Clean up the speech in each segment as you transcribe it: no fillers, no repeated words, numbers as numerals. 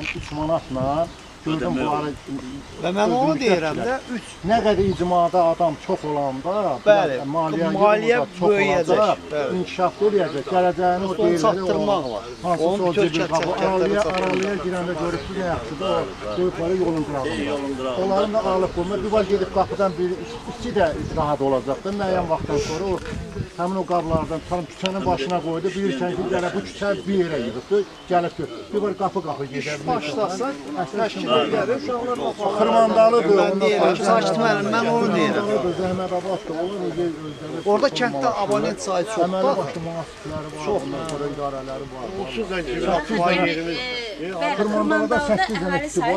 sən 3 manatla gördüm bunları. Və mən onu deyirəm də, Nə qədər icmada adam çox olanda, maliyyə çox olacaq, inkişaf eləyəcək, gələcəyini onu çatdırmaq var. Hansı sözü aralaya girəndə görüb ki, nə yaxşıdır, o qoyubları yolun qırağında. Onların da alıb qoyma, bir var gedib qapıdan iki də rahat olacaqdır. Müəyyən vaxtdan sonra o həmin o qablardan tam küçənin başına qoydu, bilirsən ki, gələ bu küçə bir yerə yığıbdır, gəlib ki, bir var qapı gedə bilir. Başlasan, təşkil edəri uşaqlar Xırmandalıdır. Sakit müəllim, mən onu deyirəm. Zəhmət abaddır, olur özləri. Orada kənddə abonent sayı çoxdur. Əməli başlı müasifləri var, ondan sonra idarələri var. Onsuz da yerimiz. Xırmandalada 8 dənə kişi var.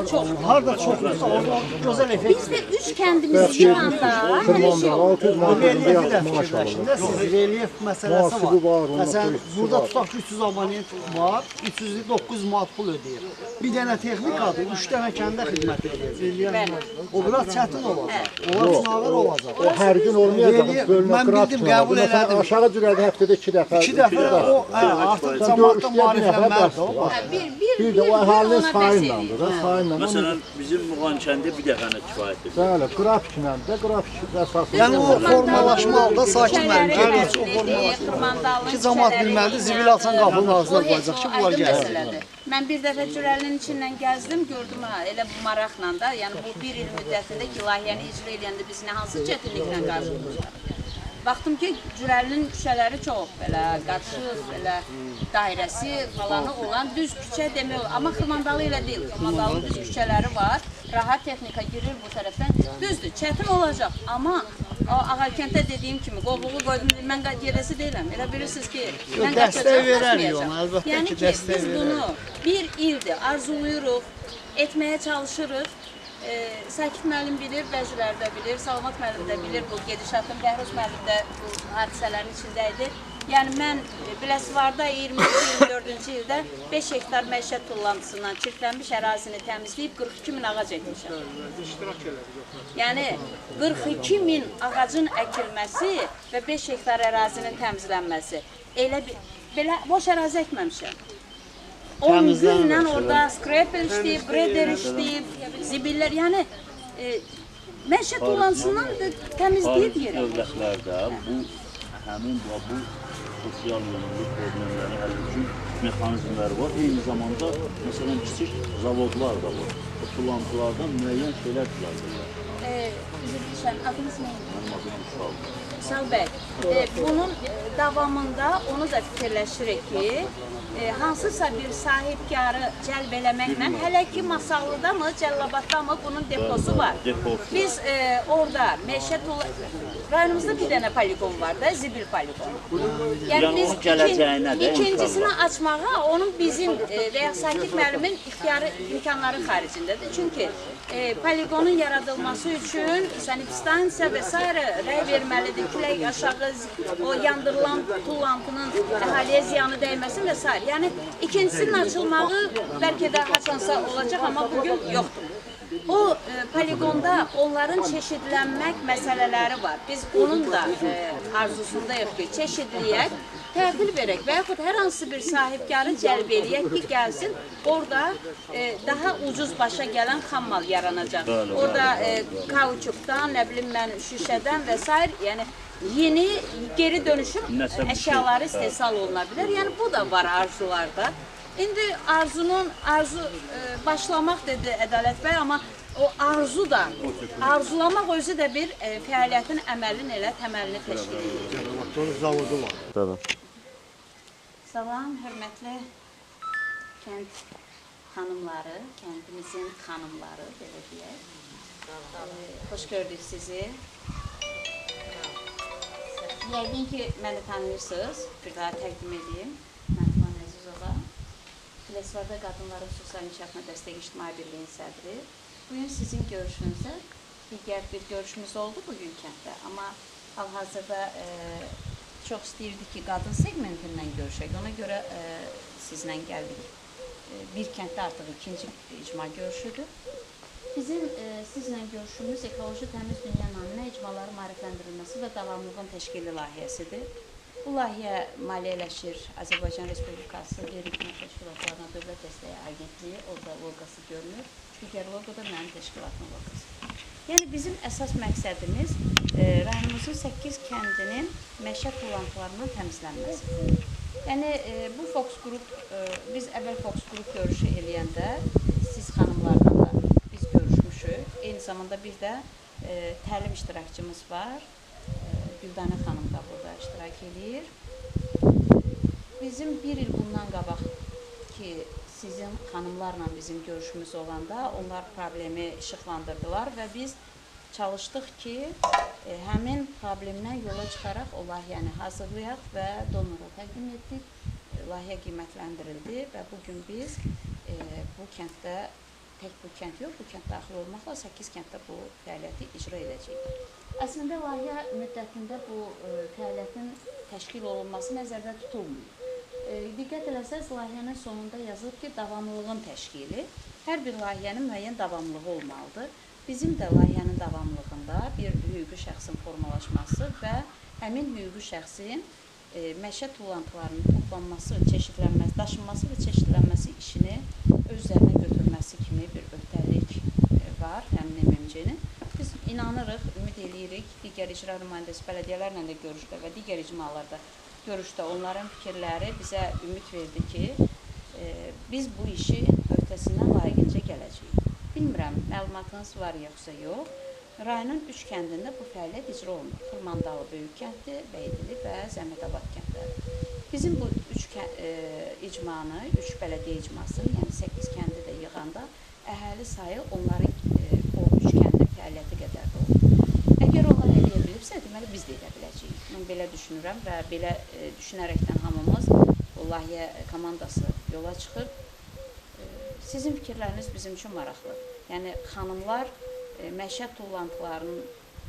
Harada çoxdursa, orada gözəl effekt. Bizdə 3 kəndimiz şu anda. Xırmandala 600 manatında yaxşı maaş alır. Siz relyef məsələsi var. Məsələn, burada tutaq ki, 300 abonent var, 309 manat pul ödəyir. Bir dənə texnikadır, 3 dənə kəndə xidmət edir. O biraz çətin olacaq. Onlar üçün ağır olacaq. O hər gün olmayacaq, bölünə qırat üçün. Qəbul elədim. Aşağı cürədə həftədə 2 dəfə. 2 dəfə o artıq cəmaatda maariflənməlidir. Bir də o əhalinin sayınlandır da, sayınla. Məsələn, bizim Muğan kəndi bir dəfənə kifayətdir. Bəli, qrafiklə də, qrafik əsasında. Yəni o formalaşmalıda sakin müəllim gedir, o formalaşmalıdır. Ki, cəmaat bilməlidir, zibil alsan qapının ağzına qoyacaq ki, bunlar gəlsin. Mən bir dəfə Cürəlinin içindən gəzdim, gördüm elə bu maraqla da, yəni bu bir il müddətində ki, layihəni icra edəndə biz nə hansı çətinliklə qarşılaşdıq. Baxdım ki, Cürəlinin küçələri çox belə qaçıq, belə dairəsi falanı olan düz küçə demək olur. Amma Xırmandalı elə deyil, Xırmandalının düz küçələri var, rahat texnika girir bu tərəfdən. Düzdür, çətin olacaq, amma Ağarkənddə dediyim kimi, qovluğu qoydum, mən gedəsi deyiləm. Elə bilirsiniz ki, mən qaçacaq, yəni ki, biz bunu bir ildir arzuluyuruq, etməyə çalışırıq. Sakit müəllim bilir, bəziləri də bilir, Salamat müəllim də bilir, bu gedişatın, Bəhruz müəllim də bu hadisələrin içindəydi. Yəni mən Biləsuvarda 22-24-cü ildə 5 hektar məişət tullantısından çirklənmiş ərazini təmizləyib 42 min ağac etmişəm. Yəni 42 min ağacın əkilməsi və 5 hektar ərazinin təmizlənməsi. Belə boş ərazi əkməmişəm. 10 günlə orada skreper işləyib, greder işləyib, zibillər, yəni məişət tullantısından təmizləyib yeri. Dövlətlərdə bu, həmin bu sosial yönlülük problemləri həll üçün mexanizmləri var. Eyni zamanda, məsələn, kiçik zavodlar da var. O tullantılardan müəyyən şeylər düzəldirlər. Üzr istəyirəm, adınız nə idi? Mənim adım Uşal. Sal bəy, bunun davamında onu da fikirləşirik ki, hansısa bir sahibkarı cəlb eləməklə, hələ ki Masallıda mı, Cəllabadda mı bunun deposu var. Biz orada məişət rayonumuzda bir dənə poligon var da, zibil poligonu. Yəni biz ikincisini açmağa onun bizim və ya Sakit müəllimin imkanları xaricindədir. Çünki poligonun yaradılması üçün sanitstansiya və s. rəy verməlidir. Külək aşağı, o yandırılan tullantının əhaliyə ziyanı dəyməsin və s. Yəni ikincisinin açılmağı bəlkə də haçansa olacaq, amma bugün yoxdur. O poligonda onların çeşidlənmək məsələləri var. Biz onun da arzusundayıq ki, çeşidləyək, təhvil verək və yaxud hər hansı bir sahibkarı cəlb eləyək ki, gəlsin, orada daha ucuz başa gələn xammal yaranacaq. Orada kauçukdan, nə bilim mən, şüşədən və s. yəni yeni geri dönüşüm əşyaları istehsal oluna bilər. Yəni bu da var arzularda. İndi arzu başlamaq dedi Ədalət bəy, amma o arzu da, arzulamaq özü də bir fəaliyyətin əməlin elə təməlini təşkil edir. Zavodu var. Salam, hörmətli kənd xanımları, kəndimizin xanımları, belə deyək. Xoş gördük sizi. Yəqin ki, məni tanıyırsınız, bir daha təqdim edeyim. Mən Tuman Əzizova. Biləsuvarda Qadınların Sosial İnkişafına Dəstək İctimai Birliyin sədri. Bugün sizin görüşünüzdə digər bir görüşümüz oldu bugün kənddə. Amma hal-hazırda çox istəyirdik ki, qadın segmentindən görüşək. Ona görə sizlə gəldik. Bir kənddə artıq ikinci icma görüşüdür. Bizim sizlə görüşümüz Ekoloji Təmiz Dünya naminə icmaların maarifləndirilməsi və davamlılığın təşkili layihəsidir. Bu layihə maliyyələşir Azərbaycan Respublikası Qeyri-Hükümət Təşkilatlarına Dövlət Dəstəyi Agentliyi, orada loqosu görünür. Digər loqo da mənim təşkilatın loqosu. Yəni bizim əsas məqsədimiz rayonumuzun 8 kəndinin məişət tullantılarından təmizlənməsidir. Yəni bu Fox Group, biz əvvəl Fox Group görüşü eləyəndə siz xanımlarla da biz görüşmüşük. Eyni zamanda bir də təlim iştirakçımız var. Güldanə xanım da burada iştirak edir. Bizim bir il bundan qabaq ki, sizin xanımlarla bizim görüşümüz olanda onlar problemi işıqlandırdılar və biz çalışdıq ki, həmin problemdən yola çıxaraq o layihəni hazırlayaq və donora təqdim etdik. Layihə qiymətləndirildi və bugün biz bu kənddə, tək bu kənd yox, bu kənd daxil olmaqla 8 kənddə bu fəaliyyəti icra edəcəyik. Əslində, layihə müddətində bu fəaliyyətin təşkil olunması nəzərdə tutulmuyor. Diqqət eləsəz, layihənin sonunda yazılıb ki, davamlılığın təşkili, hər bir layihənin müəyyən davamlılığı olmalıdır. Bizim də layihənin davamlılığında bir hüquqi şəxsin formalaşması və həmin hüquqi şəxsin məişət tullantılarının toplanması, çeşidlənməsi, daşınması və çeşidlənməsi işini öz üzərinə götürməsi kimi bir öhdəlik var həmin MMC-nin. Biz inanırıq, ümid eləyirik, digər icra nümayəndəsi bələdiyyələrlə də görüşdə və digər icmalarda görüşdə onların fikirləri bizə ümid verdi ki, biz bu işi öhdəsindən layiqincə gələcəyik. Bilmirəm, məlumatınız var yoxsa yox. Rayonun 3 kəndində bu fəaliyyət icra olunur. Turmandalı Böyük kəndi, Beydili və Zəhmədabad kəndləri. Bizim bu 3 icmanı, 3 bələdiyyə icmasını, yəni 8 kəndi də yığanda əhali sayı onların o 3 kəndin fəaliyyəti qədər də olur. Əgər onlar eləyə bilibsə, deməli biz də edə biləcəyik. Mən belə düşünürəm və belə düşünərəkdən hamımız o layihə komandası yola çıxıb. Sizin fikirləriniz bizim üçün maraqlı. Yəni, xanımlar məişət tullantılarının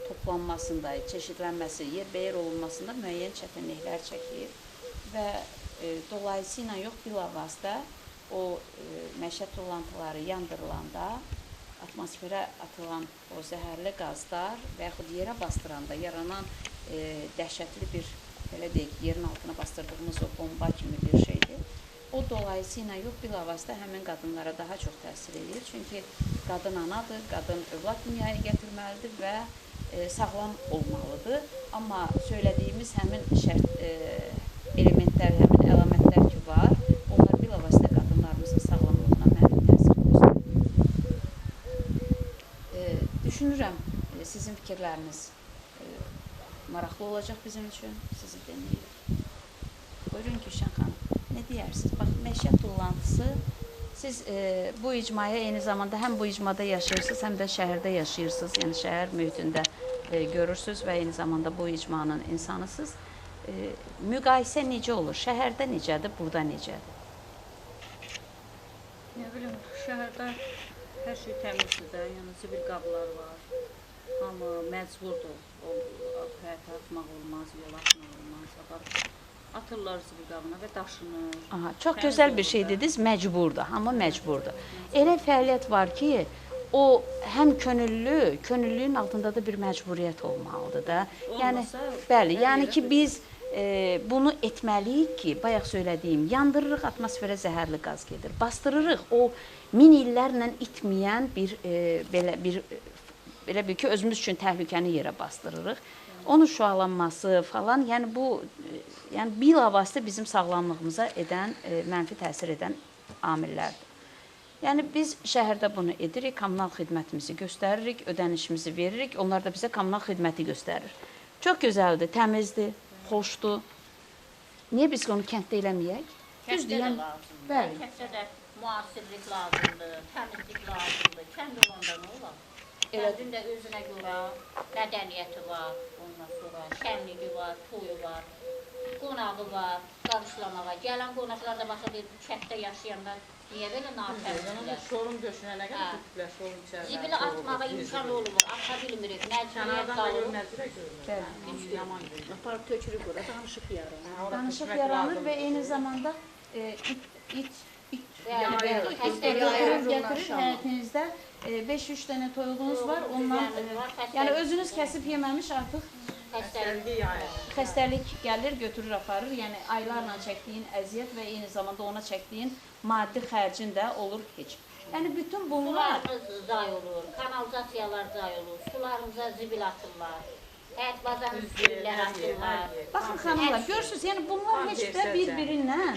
toplanmasında, çeşidlənməsi, yerbəyer olunmasında müəyyən çətinliklər çəkir və dolayısıyla yox, bilavasitə o məişət tullantıları yandırılanda, atmosferə atılan o zəhərli qazlar və yaxud yerə bastıranda yaranan dəhşətli bir, belə deyək, yerin altına bastırdığımız o bomba kimi bir şeydir. O dolayısıyla yox, bilavasitə həmin qadınlara daha çox təsir edir. Çünki qadın anadır, qadın övlad dünyaya gətirməlidir və sağlam olmalıdır. Amma söylədiyimiz həmin şərt elementlər, həmin əlamətlər ki var, onlar bilavasitə qadınlarımızın sağlamlığına mənfi təsir göstərir. Düşünürəm, sizin fikirləriniz maraqlı olacaq bizim üçün, sizi dinləyirik. Buyurun Gülşən xanım, nə deyərsiniz? Bax, məişət tullantısı, siz bu icmaya eyni zamanda həm bu icmada yaşayırsınız, həm də şəhərdə yaşayırsınız, yəni şəhər mühitində görürsünüz və eyni zamanda bu icmanın insanısınız. Müqayisə necə olur? Şəhərdə necədir, burada necədir? Nə bilim, şəhərdə hər şey təmizdir də, yəni zibil qablar var. Hamı məcburdur, həyata atmaq olmaz, yol atmaq olmaz, atırlar zibil qabına və daşınır. Aha, çox gözəl bir şey dediniz, məcburdur, hamı məcburdur. Elə fəaliyyət var ki, o həm könüllü, könüllüyün altında da bir məcburiyyət olmalıdır da. Yəni, bəli, yəni ki biz bunu etməliyik ki, bayaq söylədiyim, yandırırıq, atmosferə zəhərli qaz gedir, bastırırıq, o min illərlə itməyən belə bir ki, özümüz üçün təhlükəni yerə bastırırıq. Onun şüalanması falan, yəni bu, yəni bilavasitə bizim sağlamlığımıza mənfi təsir edən amillərdir. Yəni biz şəhərdə bunu edirik, kommunal xidmətimizi göstəririk, ödənişimizi veririk, onlar da bizə kommunal xidməti göstərir. Çox gözəldir, təmizdir, xoşdur. Niyə biz onu kənddə eləməyək? Kənddə də lazımdır. Bəli. Kənddə də müasirlik lazımdır, təmizlik lazımdır. Kənd olanda nə olar? Kəndin də özünə görə mədəniyyəti var, ondan sonra şənliyi var, toyu var, qonağı var, qarşılamağa. Gələn qonaqlar da baxır, kənddə yaşayanlar niyə belə natəmizdirlər? Şorum döşünənə qədər tutublər, şorum içəridə. Zibili atmağa imkan olmur, ata bilmirik, məcburiyyət qalır. Aparıb tökürük bura, danışıq yaranır. Danışıq yaranır və eyni zamanda gətirir həyətinizdə 5-3 dənə toyuğunuz var, ondan, yəni özünüz kəsib yeməmiş artıq xəstəlik gəlir, götürür, aparır. Yəni aylarla çəkdiyin əziyyət və eyni zamanda ona çəkdiyin maddi xərcin də olur heç. Yəni bütün bunlar Sularımız zay olur, kanalizasiyalar zay olur, sularımıza zibil atırlar. Həyat bazarın zibillər atırlar. baxın xanımlar, görürsünüz, yəni bunlar heç də bir-birindən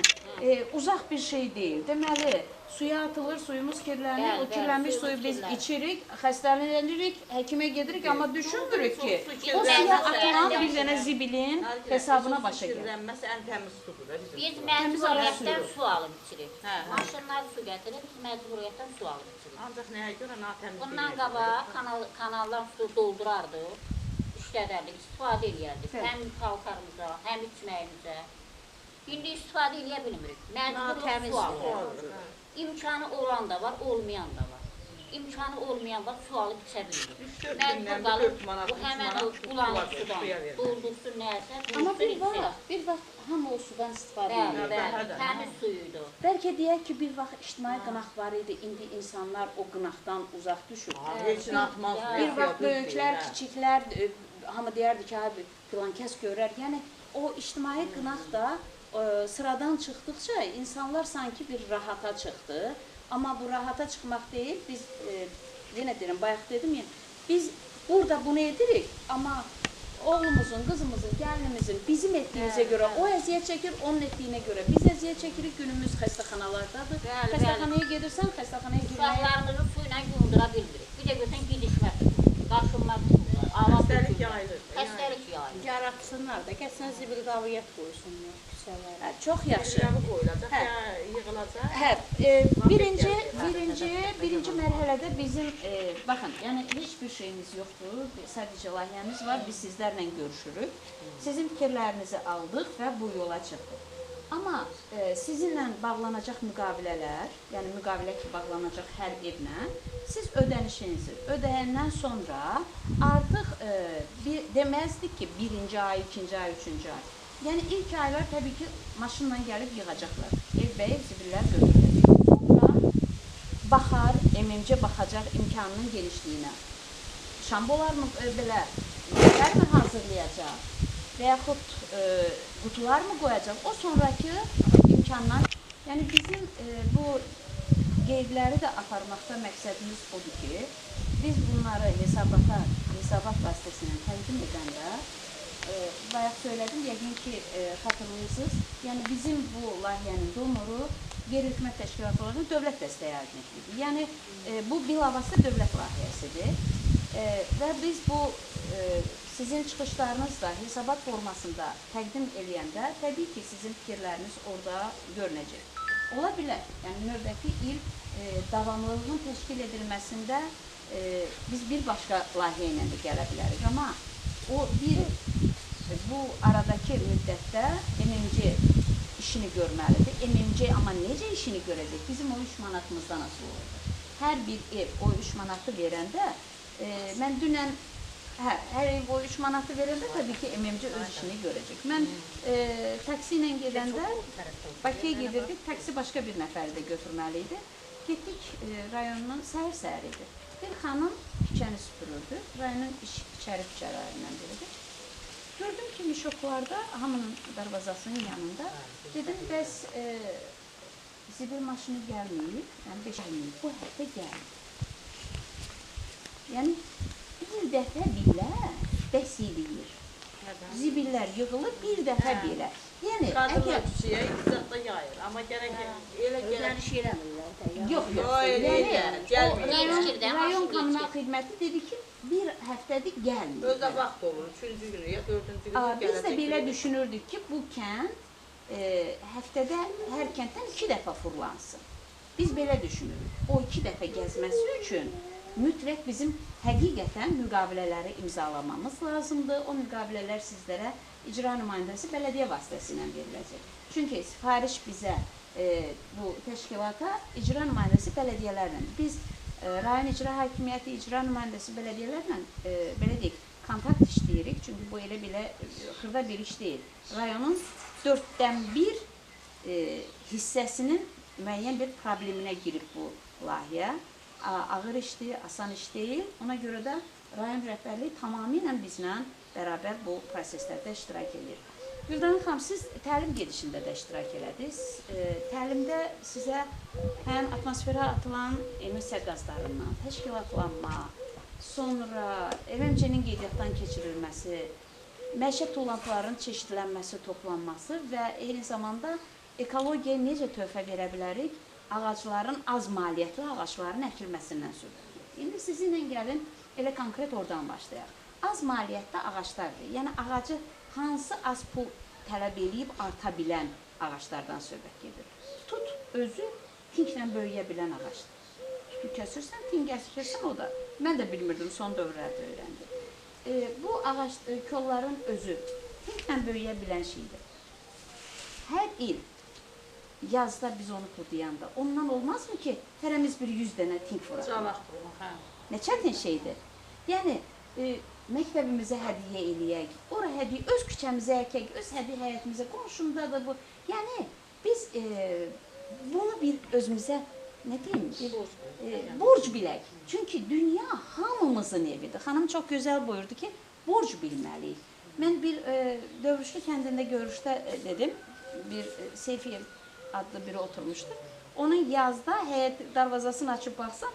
uzaq bir şey deyil. Deməli, suya atılır, suyumuz kirlənir, o kirlənmiş suyu biz içirik, xəstələnirik, həkimə gedirik, amma düşünmürük ki, o suya atılan bir dənə zibilin hesabına başa gəlir. Kirlənməsi ən təmiz sudur da bizim. Biz məcburiyyətdən su alıb içirik. Maşınlar su gətirir, biz məcburiyyətdən su alıb içirik. Ancaq nəyə görə natəmiz Bundan qabaq kanaldan su doldurardıq, işlədərdik, istifadə edərdik. Həm paltarımıza, həm içməyimizə. İndi istifadə edə bilmirik. Məcbur su alır. İmkanı olan da var, olmayan da var. İmkanı olmayan var, su alıb içə bilir. Məcbur qalır, bu həmən o bulanıq sudan doldursun nəyəsə, Amma dursun içsə. bir vaxt hamı o sudan istifadə edir. Bəli, təmiz suyuydu. Bəlkə deyək ki, bir vaxt ictimai qınaq var idi, indi insanlar o qınaqdan uzaq düşür. Heç nə atmaz. Bir vaxt böyüklər, kiçiklər, hamı deyərdi ki, abi, filan kəs görər. Yəni, o ictimai qınaq da sıradan çıxdıqca insanlar sanki bir rahata çıxdı. Amma bu rahata çıxmaq deyil, biz, yenə deyirəm, bayaq dedim ya, biz burada bunu edirik, amma oğlumuzun, qızımızın, gəlinimizin bizim etdiyimizə görə o əziyyət çəkir, onun etdiyinə görə biz əziyyət çəkirik, günümüz xəstəxanalardadır. Xəstəxanaya gedirsən, xəstəxanaya girməyə... Uşaqlarımızı suyla yundura bilmirik. Bir də görsən gidişmədir, qaşınmaq Xəstəlik yayılır. Xəstəlik yayılır. Yaratsınlar da, gəlsən zibil qaviyyət qoysunlar küçələrə. Çox yaxşı. Yerləri qoyulacaq, yığılacaq. Hə, birinci mərhələdə bizim, baxın, yəni heç bir şeyimiz yoxdur, sadəcə layihəmiz var, biz sizlərlə görüşürük. Sizin fikirlərinizi aldıq və bu yola çıxdıq. Amma sizinlə bağlanacaq müqavilələr, yəni müqavilə ki, bağlanacaq hər evlə, siz ödənişinizi ödəyəndən sonra artıq deməzdik ki, birinci ay, ikinci ay, üçüncü ay. Yəni ilk aylar təbii ki, maşınla gəlib yığacaqlar, ev-bəyib zibillər götürüləcək. Sonra baxar, MMC baxacaq imkanının genişliyinə. Şambolarmı belə, yerlərmi hazırlayacaq və yaxud qutular mı qoyacaq? O sonraki imkanlar, yəni bizim bu qeydləri də aparmaqda məqsədimiz odur ki, biz bunları hesabat vasitəsilə təqdim edəndə, bayaq söylədim, yəqin ki, xatırlayırsınız, yəni bizim bu layihənin donoru qeyri-hökumət təşkilatlarının dövlət dəstəyi agentliyidir. Yəni, bu bilavasitə dövlət layihəsidir və biz bu sizin çıxışlarınız da hesabat formasında təqdim eləyəndə, təbii ki, sizin fikirləriniz orada görünəcək. Ola bilər, yəni növbəti il davamlılığın təşkil edilməsində biz bir başqa layihə ilə də gələ bilərik. Amma bu aradakı müddətdə MMC işini görməlidir. MMC amma necə işini görəcək? Bizim o 3 manatımızdan asılı olacaq. Hər bir ev o 3 manatı verəndə, mən dünən hər ev o 3 manatı verəndə təbii ki, MMC öz işini görəcək. Mən taksi ilə gedəndə Bakıya gedirdik, taksi başqa bir nəfəri də götürməli idi. Getdik rayonun səhər-səhər idi. Bir xanım küçəni süpürürdü, rayonun içəri küçələrindən biridir. Gördüm ki, mişoklarda, hamının darvazasının yanında, dedim, bəs zibil maşını gəlməyib, yəni 5 gəlməyib, bu həftə gəlməyib. Yəni, bir dəfə belə bəs eləyir. Zibillər yığılır, bir dəfə belə. Yəni, Qadınlar küçəyə iqtisadda yayır, amma gərək elə ödəniş eləmirlər də. Yox, Rayon kommunal xidməti dedi ki, bir həftədir gəlmir. Özdə vaxt olur, 3-cü günü ya 4-cü günü gələcək. Biz də belə düşünürdük ki, bu kənd həftədə hər kənddən 2 dəfə fırlansın. Biz belə düşünürük. O 2 dəfə gəzməsi üçün mütləq bizim həqiqətən müqavilələri imzalamamız lazımdır. O müqavilələr sizlərə icra nümayəndəsi bələdiyyə vasitəsilə veriləcək. Çünki sifariş bizə bu təşkilata icra nümayəndəsi bələdiyyələrlə, biz rayon icra hakimiyyəti, icra nümayəndəsi bələdiyyələrlə belə deyək, kontakt işləyirik. Çünki bu elə belə xırda bir iş deyil. Rayonun 4dən 1 hissəsinin müəyyən bir probleminə girib bu layihə. Ağır işdir, asan iş deyil. Ona görə də rayon rəhbərliyi tamamilə bizlə bərabər bu proseslərdə iştirak edir. Güldan xanım, siz təlim gedişində də iştirak elədiniz. Təlimdə sizə həm atmosferə atılan emissiya qazlarından təşkilatlanma, sonra MMC-nin qeydiyyatdan keçirilməsi, məişət tullantılarının çeşidlənməsi, toplanması və eyni zamanda ekologiyaya necə töhfə verə bilərik, ağacların az maliyyətli ağacların əkilməsindən söhbət gedir. İndi sizinlə gəlin, elə konkret oradan başlayaq. Az maliyyətli ağaclardır. Yəni ağacı hansı az pul tələb edib arta bilən ağaclardan söhbət gedir. Tut özü tinklə böyüyə bilən ağacdır. Tutu kəsirsən, tink kəsirsən o da. Mən də bilmirdim, son dövrlərdə öyrəndim. Bu ağac kolların özü tinklə böyüyə bilən şeydir. Hər il yazda biz onu budayanda ondan olmazmı ki, hərəmiz bir 100 dənə tink vuraq? Nə çətin şeydir. Yəni, məktəbimizə hədiyyə eləyək, ora hədiyyə, öz küçəmizə əkək, öz hədiyyə həyətimizə, qonşumda da bu. Yəni, biz bunu bir özümüzə, nə deyim, borc bilək. Çünki dünya hamımızın evidir. Xanım çox gözəl buyurdu ki, borc bilməliyik. Mən bir Dövrüşlü kəndində görüşdə dedim, bir Seyfiyev adlı biri oturmuşdu. Onun yazda həyət darvazasını açıb baxsam,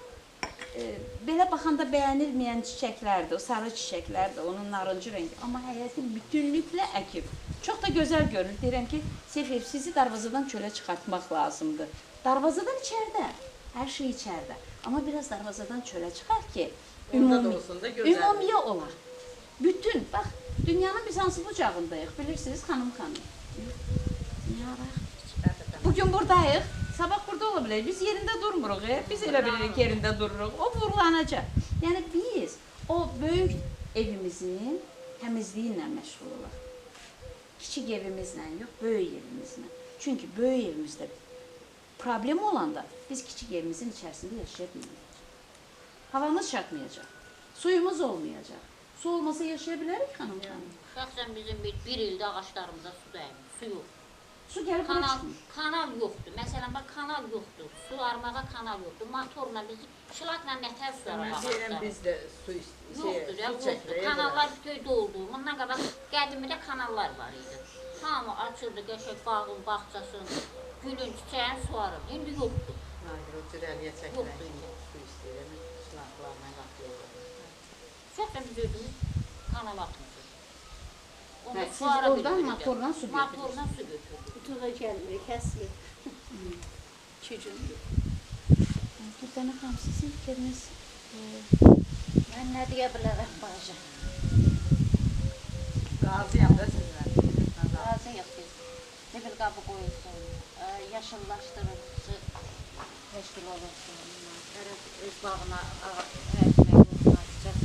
belə baxanda bəyənilməyən çiçəklərdir, o sarı çiçəklərdir, onun narıncı rəngi. Amma həyəti bütünlüklə əkib. Çox da gözəl görünür. Deyirəm ki, Seyfiyev, sizi darvazadan çölə çıxartmaq lazımdır. Darvazadan içərdə, hər şey içərdə. Amma biraz darvazadan çölə çıxar ki, ümumiyyə olar. Bütün, bax, dünyanın biz hansı bucağındayıq, bilirsiniz, xanım. Bugün buradayıq, sabah burada ola bilərik. Biz yerində durmuruq, biz elə bilirik yerində dururuq. O vurulanacaq. Yəni biz o böyük evimizin təmizliyi ilə məşğul olaq. Kiçik evimizlə yox, böyük evimizlə. Çünki böyük evimizdə problem olanda biz kiçik evimizin içərisində yaşaya bilməyəcək. Havamız çatmayacaq, suyumuz olmayacaq. Su olmasa yaşaya bilərik, xanım? Şəxsən bizim bir ildə ağaçlarımıza su dəymir, su yox. Su gəlib çıxmır. Kanal yoxdur. Məsələn, bax, kanal yoxdur. Sularmağa kanal yoxdur. Motorla biz şılaqla nətər sulara baxırıq. Biz də su yoxdur, yoxdur. Kanallar köy doldu. Bundan qabaq qədimdə kanallar var idi. Hamı açırdı, qəşək bağın, bağçasın, gülün, çiçəyin suarı. İndi yoxdur. O cürəliyə çəkmək su istəyir, şılaqlarla qatıyırıq. Şəxsən biz özümüz kanal atmışıq. Siz oradan motorla su götürürsünüz. Motorla su götürdük. Tutuğa gəlmir, kəsir. 2 gündür. Güldən xanım, sizin fikriniz? Mən nə deyə bilərəm bacı? Razıyam da sizlə. Razıyıq biz. Ne bir qabı qoyulsun, yaşıllaşdırıcı təşkil olunsun. Öz bağına həyətmək olsun, açacaq.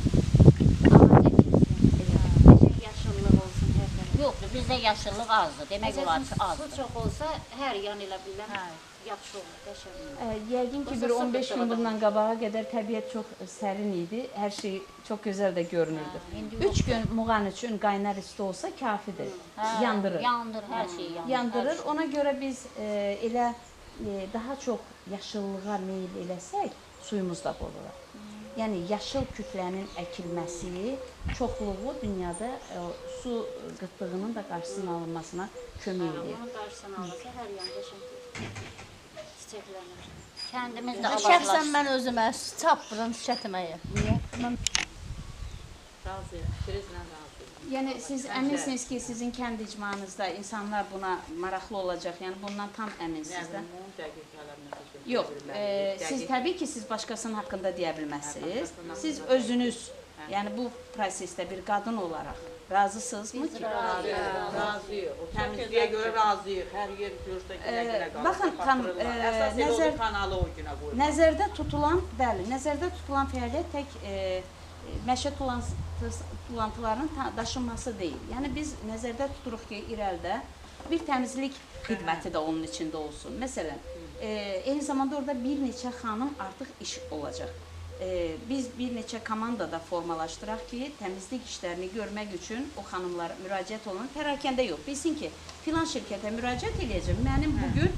Ağac əkilsin, yaşıllıq olsun hər tərəf. Yoxdur, bizdə yaşıllıq azdır. Demək olar ki, azdır. Su çox olsa, hər yan elə biləm, yaxşı olur, qəşəng olur. Yəqin ki, bir 15 gün bundan qabağa qədər təbiət çox sərin idi. Hər şey çox gözəl də görünürdü. 3 gün muğan üçün qaynar isti olsa kafidir. Yandırır. Yandırır, hər şeyi yandırır. Yandırır. Ona görə biz elə daha çox yaşıllığa meyil eləsək, suyumuz da bol olar. Yəni, yaşıl kütlənin əkilməsi, çoxluğu dünyada su qıtlığının da qarşısının alınmasına kömək edir. Onun qarşısını alırsa, hər yan qəşəng çiçəklənir. Kəndimiz də Şəxsən mən özümə çapmıram çəkməyə. Niyə? Razıyam, fikrinizlə razıyam. Yəni, siz əminsiniz ki, sizin kənd icmanızda insanlar buna maraqlı olacaq, yəni bundan tam əminsiniz də? Yəni, dəqiq qələmlə Yox, siz təbii ki, siz başqasının haqqında deyə bilməzsiniz. Siz özünüz, yəni bu prosesdə bir qadın olaraq razısınızmı ki? Razıyıq. O təmizliyə görə razıyıq. Hər yer görsə günə qalır. Baxın, xanım, kanalı o günə qoyulur. nəzərdə tutulan, bəli, nəzərdə tutulan fəaliyyət tək məşə tullantılarının daşınması deyil. Yəni biz nəzərdə tuturuq ki, irəlidə bir təmizlik xidməti də onun içində olsun. Məsələn, eyni zamanda orada bir neçə xanım artıq iş olacaq. Biz bir neçə komandada formalaşdıraq ki, təmizlik işlərini görmək üçün o xanımlara müraciət olunur. Pərakəndə yox. Bilsin ki, filan şirkətə müraciət edəcəm. Mənim bugün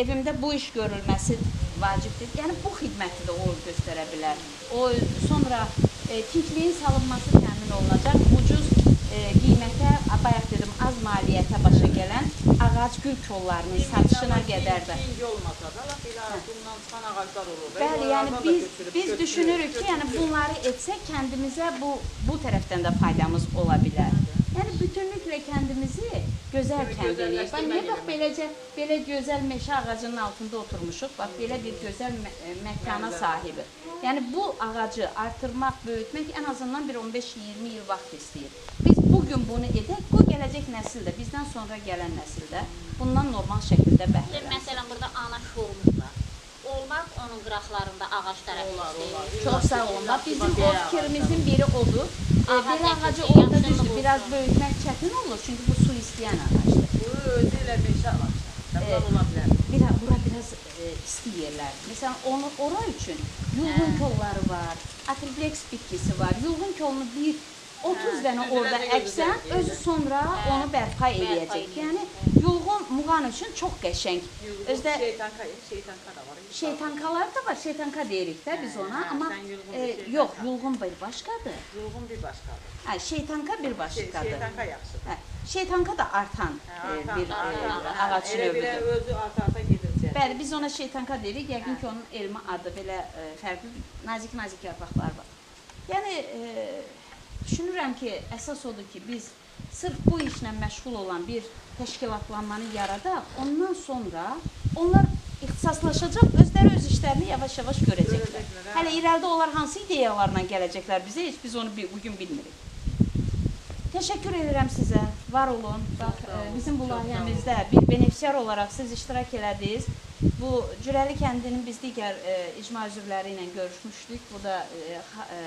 evimdə bu iş görülməsi vacibdir. Yəni bu xidməti də o göstərə bilər. O sonra tinkliyin salınması təmin olunacaq. Ucuz qiymətə, bayaq dedim, az maliyyətə başa gələn ağac gül kollarının satışına qədər də. İnci olmasa da, belə bundan çıxan ağaclar olur. Bəli, yəni biz düşünürük ki, yəni bunları etsək kəndimizə bu tərəfdən də faydamız ola bilər. Yəni bütünlüklə kəndimizi gözəl kənd eləyək. Bax, niyə bax belə gözəl meşə ağacının altında oturmuşuq, bax belə bir gözəl məkana sahibi. Yəni bu ağacı artırmaq, böyütmək ən azından bir 15-20 il vaxt istəyir. Biz bugün bunu edək, bu gələcək nəsil də, bizdən sonra gələn nəsil də bundan normal şəkildə bəhrələnsin. Məsələn, burada ana şolumuz var. Olmaz onun qıraqlarında ağac tərəfdir. Çox sağ olun. Bizim o fikrimizin biri odur. Belə ağacı orada düzdür, biraz böyütmək çətin olur, çünki bu su istəyən ağacdır. Bu özü ilə meşə ağacı ola bilər. Bura biraz isti yerlərdir. Məsələn, ora üçün yulğun kolları var, atriflex bitkisi var. Yulğun kolunu 30 dənə orada əksən, özü sonra onu bərpa eləyəcək. Yəni, yulğun muğan üçün çox qəşəng. Şeytanka da var. Şeytankalar da var, şeytanka deyirik də biz ona, amma yox, yulğun bir başqadır. Yulğun bir başqadır. Şeytanka bir başqadır. Şeytanka yaxşıdır. Şeytanka da artan bir ağac növüdür. Elə özü arta gedir. Bəli, biz ona şeytanka deyirik, yəqin ki onun elma adı, belə fərqli nazik yarpaqlar var. Yəni, düşünürəm ki, əsas odur ki, biz sırf bu işlə məşğul olan bir təşkilatlanmanı yaradaq, ondan sonra onlar ixtisaslaşacaq, özləri öz işlərini yavaş-yavaş görəcəklər. Hələ irəlidə onlar hansı ideyalarla gələcəklər bizə, heç biz onu bugün bilmirik. Təşəkkür edirəm sizə, var olun. Bax, bizim bu layihəmizdə bir benefisiar olaraq siz iştirak elədiniz. Bu Cürəli kəndinin biz digər icma üzvləri ilə görüşmüşdük. Bu da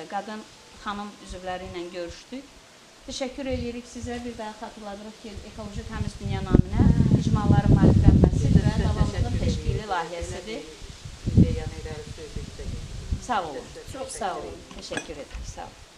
qadın xanım üzvləri ilə görüşdük. Təşəkkür edirik sizə. Bir daha xatırladırıq ki, Ekoloji Təmiz Dünya naminə icmaların maariflənməsi və davamlılıq təşkili layihəsidir. Sağ olun. Çox sağ olun. Təşəkkür edirik. Sağ olun.